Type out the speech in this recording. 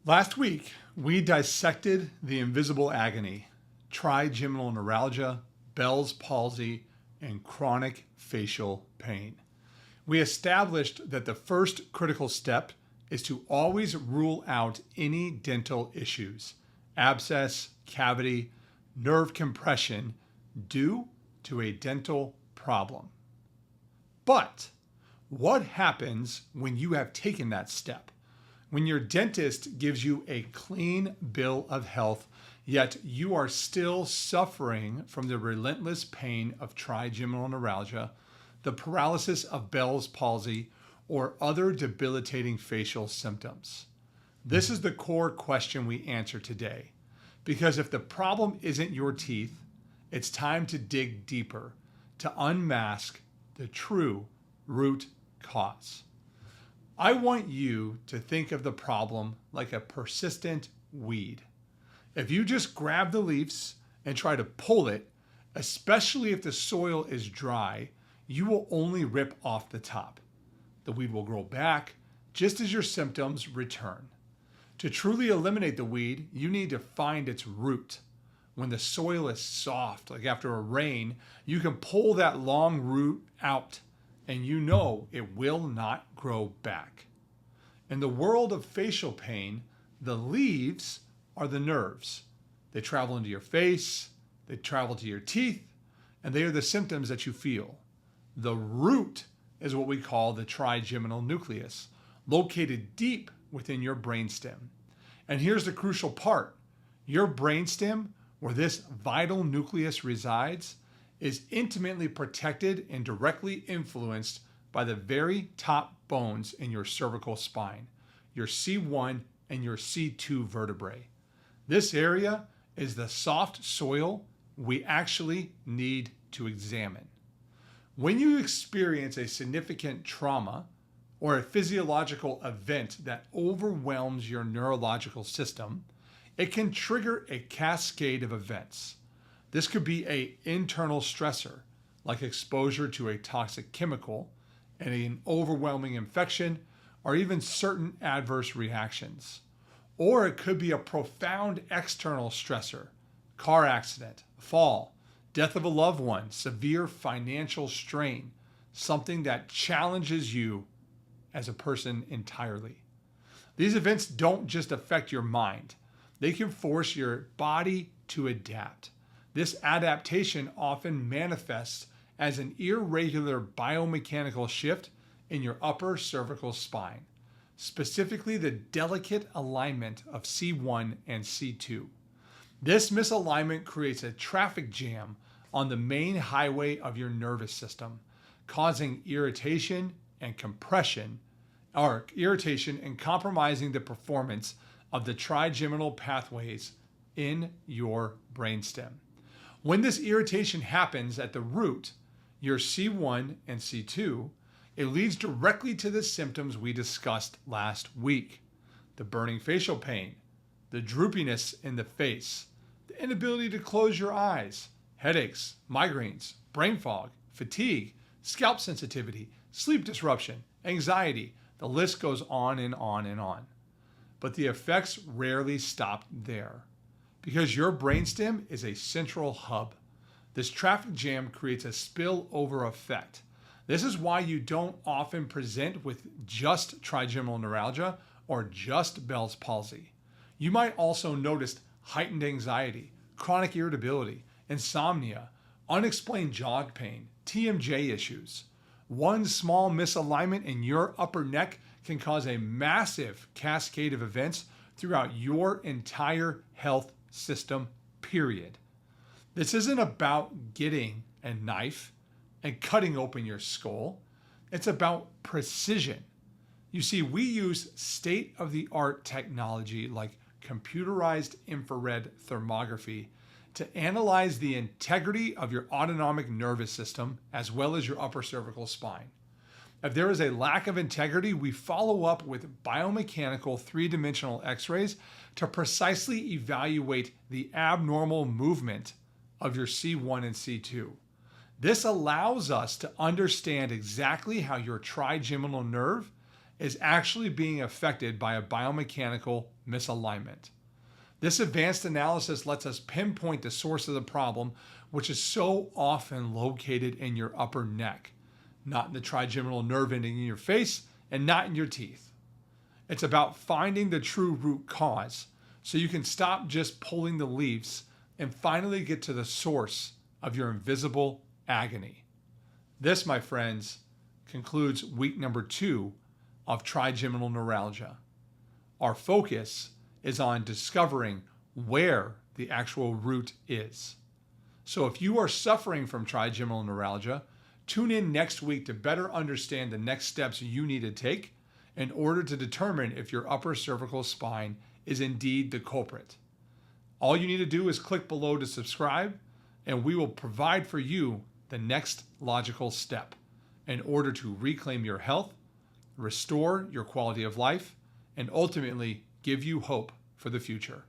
Last week, we dissected the invisible agony, trigeminal neuralgia, Bell's palsy, and chronic facial pain. We established that the first critical step is to always rule out any dental issues, abscess, cavity, nerve compression due to a dental problem. But what happens when you have taken that step? When your dentist gives you a clean bill of health, yet you are still suffering from the relentless pain of trigeminal neuralgia, the paralysis of Bell's palsy, or other debilitating facial symptoms. This is the core question we answer today. Because if the problem isn't your teeth, it's time to dig deeper to unmask the true root cause. I want you to think of the problem like a persistent weed. If you just grab the leaves and try to pull it, especially if the soil is dry, you will only rip off the top. The weed will grow back just as your symptoms return. To truly eliminate the weed, you need to find its root. When the soil is soft, like after a rain, you can pull that long root out and you know it will not grow back. In the world of facial pain, the leaves are the nerves. They travel into your face, they travel to your teeth, and they are the symptoms that you feel. The root is what we call the trigeminal nucleus, located deep within your brainstem. And here's the crucial part. Your brainstem, where this vital nucleus resides, is intimately protected and directly influenced by the very top bones in your cervical spine, your C1 and your C2 vertebrae. This area is the soft soil we actually need to examine. When you experience a significant trauma or a physiological event that overwhelms your neurological system, it can trigger a cascade of events. This could be an internal stressor, like exposure to a toxic chemical, and an overwhelming infection, or even certain adverse reactions. Or it could be a profound external stressor, car accident, fall, death of a loved one, severe financial strain, something that challenges you as a person entirely. These events don't just affect your mind. They can force your body to adapt. This adaptation often manifests as an irregular biomechanical shift in your upper cervical spine, specifically the delicate alignment of C1 and C2. This misalignment creates a traffic jam on the main highway of your nervous system, causing irritation and compression, or irritation and compromising the performance of the trigeminal pathways in your brainstem. When this irritation happens at the root, your C1 and C2, it leads directly to the symptoms we discussed last week. The burning facial pain, the droopiness in the face, the inability to close your eyes, headaches, migraines, brain fog, fatigue, scalp sensitivity, sleep disruption, anxiety. The list goes on and on and on. But the effects rarely stop there, because your brainstem is a central hub. This traffic jam creates a spillover effect. This is why you don't often present with just trigeminal neuralgia or just Bell's palsy. You might also notice heightened anxiety, chronic irritability, insomnia, unexplained jaw pain, TMJ issues. One small misalignment in your upper neck can cause a massive cascade of events throughout your entire health system, period. This isn't about getting a knife and cutting open your skull. It's about precision. You see, we use state-of-the-art technology like computerized infrared thermography to analyze the integrity of your autonomic nervous system as well as your upper cervical spine. If there is a lack of integrity, we follow up with biomechanical three-dimensional x-rays to precisely evaluate the abnormal movement of your C1 and C2. This allows us to understand exactly how your trigeminal nerve is actually being affected by a biomechanical misalignment. This advanced analysis lets us pinpoint the source of the problem, which is so often located in your upper neck, not in the trigeminal nerve ending in your face and not in your teeth. It's about finding the true root cause so you can stop just pulling the leaves and finally get to the source of your invisible agony. This, my friends, concludes week number 2 of trigeminal neuralgia. Our focus is on discovering where the actual root is. So if you are suffering from trigeminal neuralgia, tune in next week to better understand the next steps you need to take in order to determine if your upper cervical spine is indeed the culprit. All you need to do is click below to subscribe, and we will provide for you the next logical step in order to reclaim your health, restore your quality of life, and ultimately give you hope for the future.